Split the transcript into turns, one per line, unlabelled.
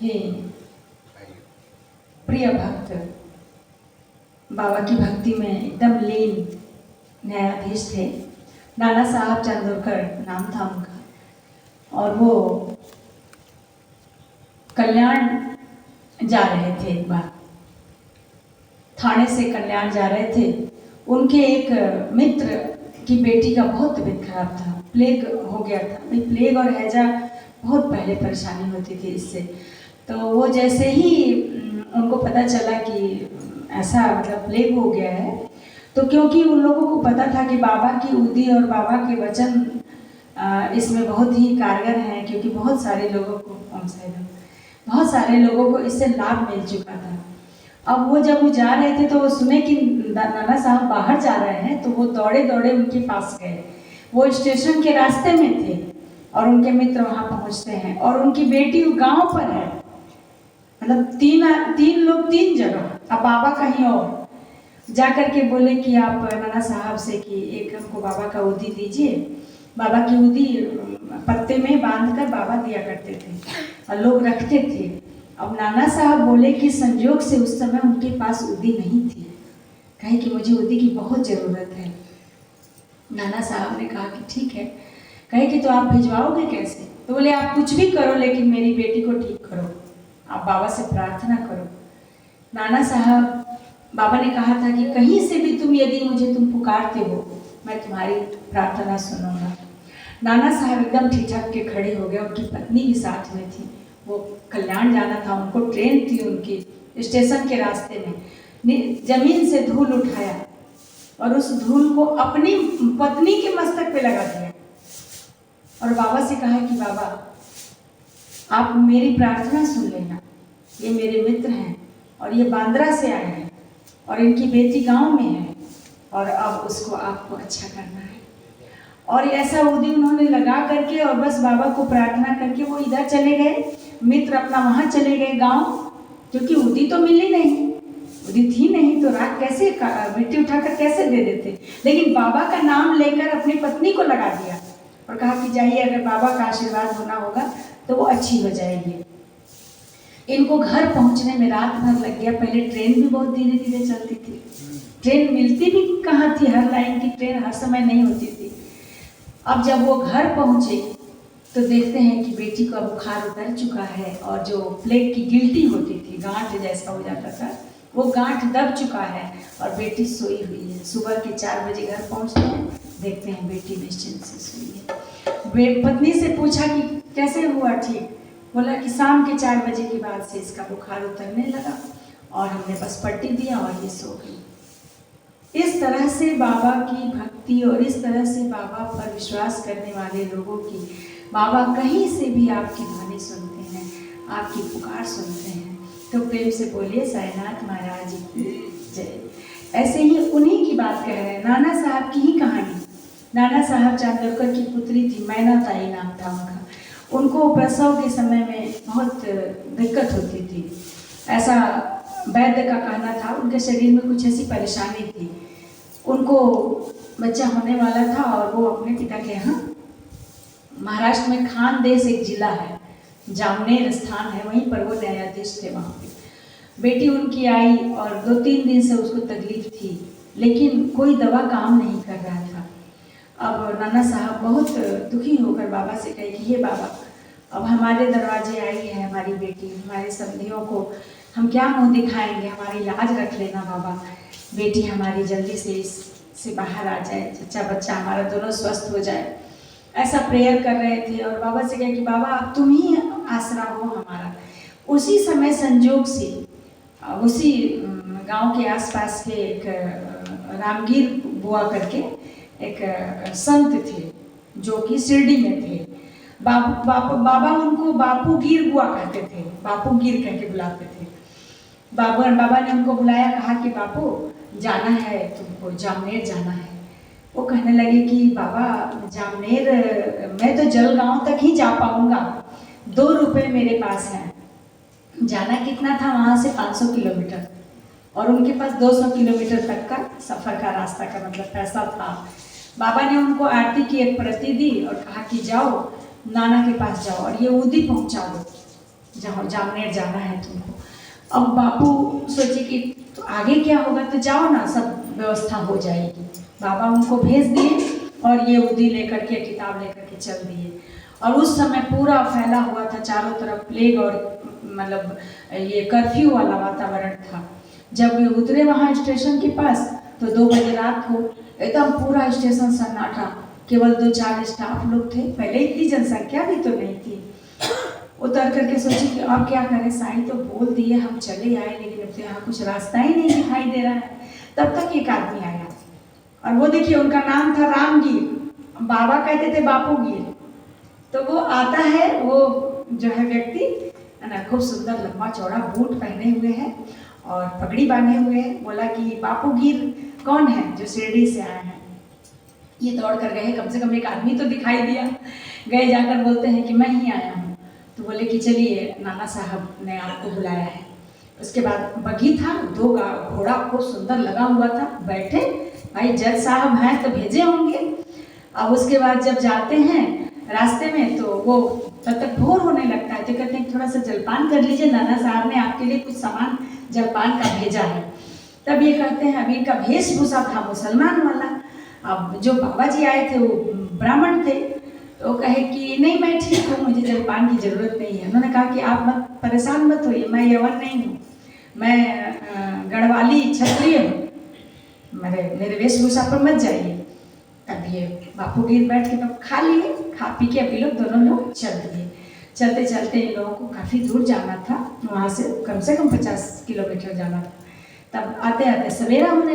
हे प्रिय भक्त, बाबा की भक्ति में एकदम लीन न्यायाधीश थे। नाना साहब चांदोरकर नाम था उनका, और वो कल्याण जा रहे थे। एक बार थाने से कल्याण जा रहे थे। उनके एक मित्र की बेटी का बहुत तबीयत खराब था, प्लेग हो गया था। भाई प्लेग और हैजा बहुत पहले परेशानी होती थी इससे। तो वो जैसे ही उनको पता चला कि ऐसा मतलब प्लेग हो गया है, तो क्योंकि उन लोगों को पता था कि बाबा की उदी और बाबा के वचन इसमें बहुत ही कारगर हैं, क्योंकि बहुत सारे लोगों को इससे लाभ मिल चुका था। अब वो जब वो जा रहे थे तो वो सुने कि नाना साहब बाहर जा रहे हैं, तो वो दौड़े दौड़े उनके पास गए। वो स्टेशन के रास्ते में थे और उनके मित्र वहाँ पहुँचते हैं, और उनकी बेटी गांव पर है। मतलब तीन लोग तीन जगह, अब बाबा कहीं और। जा कर के बोले कि आप नाना साहब से कि एक हमको बाबा का उदी दीजिए। बाबा की उदी पत्ते में बांध कर बाबा दिया करते थे और लोग रखते थे। अब नाना साहब बोले कि संयोग से उस समय उनके पास उदी नहीं थी। कहे कि मुझे उदी की बहुत ज़रूरत है। नाना साहब ने कहा कि ठीक है। कहे कि तो आप भिजवाओगे कैसे? तो बोले आप कुछ भी करो, लेकिन मेरी बेटी को ठीक करो, आप बाबा से प्रार्थना करो। नाना साहब, बाबा ने कहा था कि कहीं से भी यदि तुम पुकारते हो, मैं तुम्हारी प्रार्थना सुनूंगा। नाना साहब एकदम ठिठक के खड़े हो गए। उनकी पत्नी भी साथ में थी। वो कल्याण जाना था, उनको ट्रेन थी उनकी। स्टेशन के रास्ते में जमीन से धूल उठाया और उस धूल को अपनी पत्नी के मस्तक पे लगा दिया और बाबा से कहा कि बाबा आप मेरी प्रार्थना सुन लेना। ये मेरे मित्र हैं और ये बांद्रा से आए हैं और इनकी बेटी गांव में है, और अब उसको आपको अच्छा करना है। और ऐसा उदी उन्होंने लगा करके और बस बाबा को प्रार्थना करके वो इधर चले गए। मित्र अपना वहाँ चले गए गांव, क्योंकि उदी तो मिली नहीं, उदी थी नहीं, तो राख कैसे मिट्टी उठाकर कैसे दे देते। लेकिन बाबा का नाम लेकर अपनी पत्नी को लगा दिया और कहा कि जाइए, अगर बाबा का आशीर्वाद होना होगा तो वो अच्छी हो जाएगी। इनको घर पहुंचने में रात भर लग गया। पहले ट्रेन भी बहुत धीरे धीरे चलती थी, ट्रेन मिलती भी कहाँ थी, हर लाइन की ट्रेन हर समय नहीं होती थी। अब जब वो घर पहुंचे तो देखते हैं कि बेटी का बुखार उतर चुका है और जो प्लेग की गिल्टी होती थी, गांठ जैसा हो जाता था, वो गांठ दब चुका है और बेटी सोई हुई है। सुबह के 4 बजे घर पहुंचते हैं, देखते हैं बेटी निश्चिंत से सोई है। पत्नी से पूछा कि कैसे हुआ ठीक? बोला कि शाम के 4 बजे के बाद से इसका बुखार उतरने लगा और हमने बस पट्टी दिया और ये सो गई। इस तरह से बाबा की भक्ति और इस तरह से बाबा पर विश्वास करने वाले लोगों की, बाबा कहीं से भी आपकी ध्वनि सुनते हैं, आपकी पुकार सुनते हैं। तो प्रेम से बोलिए साईनाथ महाराज की जय। ऐसे ही उन्हीं की बात कह रहे हैं, नाना साहब की ही कहानी। नाना साहब चांदोरकर की पुत्री थी, मैना ताई नाम था उनका। उनको प्रसव के समय में बहुत दिक्कत होती थी। ऐसा वैद्य का कहना था, उनके शरीर में कुछ ऐसी परेशानी थी। उनको बच्चा होने वाला था और वो अपने पिता के यहाँ, महाराष्ट्र में खानदेश एक जिला है, जामनेर स्थान है, वहीं पर वो न्यायाधीश थे। वहाँ पे बेटी उनकी आई और 2-3 दिन से उसको तकलीफ थी, लेकिन कोई दवा काम नहीं कर रहा था। अब नाना साहब बहुत दुखी होकर बाबा से कहे कि ये बाबा, अब हमारे दरवाजे आई है हमारी बेटी, हमारे समधियों को हम क्या मुंह दिखाएंगे, हमारी लाज रख लेना बाबा, बेटी हमारी जल्दी से इससे बाहर आ जाए, चच्चा बच्चा हमारा दोनों स्वस्थ हो जाए। ऐसा प्रेयर कर रहे थे और बाबा से कहे कि बाबा अब तुम ही आसरा हो हमारा। उसी समय संजोग से उसी गांव के आसपास के एक रामगीर बुआ करके एक संत थे जो कि शिरडी में थे। बाबा उनको बापू गिर बुआ कहते थे, बापू गिर कह के बुलाते थे। बाबा ने उनको बुलाया, कहा कि बापू जाना है तुमको, जामनेर जाना है। वो कहने लगे कि बाबा जामनेर मैं तो जलगांव तक ही जा पाऊंगा, 2 रुपये मेरे पास हैं। जाना कितना था वहाँ से 500 किलोमीटर और उनके पास 200 किलोमीटर तक का सफ़र का रास्ता का मतलब पैसा था। बाबा ने उनको आरती की एक प्रति दी और कहा कि जाओ नाना के पास जाओ और ये उदी पहुँचा दो। जहाँ जामनेर जाना है तुमको। अब बापू सोचे कि तो आगे क्या होगा, तो जाओ ना, सब व्यवस्था हो जाएगी। बाबा उनको भेज दिए और ये उदी लेकर के, किताब लेकर के चल दिए। और उस समय पूरा फैला हुआ था चारों तरफ प्लेग और मतलब ये कर्फ्यू वाला वातावरण था। जब वे उतरे वहाँ स्टेशन के पास तो 2 बजे रात को एकदम पूरा स्टेशन सन्नाटा, केवल 2-4 स्टाफ लोग थे। पहले इतनी जनसंख्या भी तो नहीं थी। उतर करके सोचे कि अब क्या करें, साईं तो बोल दिए, हम चले आए, लेकिन अब तो यहाँ कुछ रास्ता ही नहीं दिखाई दे रहा है। तब तक एक आदमी आया और वो देखिए उनका नाम था रामगीर, बाबा कहते थे बापूगीर। तो वो आता है, वो जो है व्यक्ति है ना, खूब सुंदर लंबा चौड़ा बूट पहने हुए है और पगड़ी बांधे हुए है। बोला कि बापूगीर कौन है जो शिरडी से आए हैं। ये दौड़ कर गए, कम से कम एक आदमी तो दिखाई दिया। गए, जाकर बोलते हैं कि मैं ही आया हूँ। तो बोले कि चलिए, नाना साहब ने आपको बुलाया है। उसके बाद बग्घी था, 2 घोड़ा खूब सुंदर लगा हुआ था, बैठे, भाई जज साहब हैं तो भेजे होंगे। अब उसके बाद जब जाते हैं रास्ते में तो वो तब तक भोर होने लगता है, तो कहते हैं थोड़ा सा जलपान कर लीजिए, नाना साहब ने आपके लिए कुछ सामान जलपान का भेजा है। तब ये कहते हैं, अभी इनका वेशभूषा था मुसलमान वाला। अब जो बाबा जी आए थे वो ब्राह्मण थे। तो कहे कि नहीं, मैं ठीक हूँ, मुझे जलपान की ज़रूरत नहीं है। उन्होंने कहा कि आप मत परेशान मत होइए, मैं यवन नहीं हूँ, मैं गढ़वाली क्षत्रिय हूँ, मेरे वेशभूषा पर मत जाइए। तब ये बापूगीर बैठ के तब खा लिए, खा पी के अभी लोग दोनों लोग चल दिए। चलते चलते इन लोगों को काफ़ी दूर जाना था, वहाँ से कम 50 किलोमीटर जाना था। तब आते आते सवेरा होने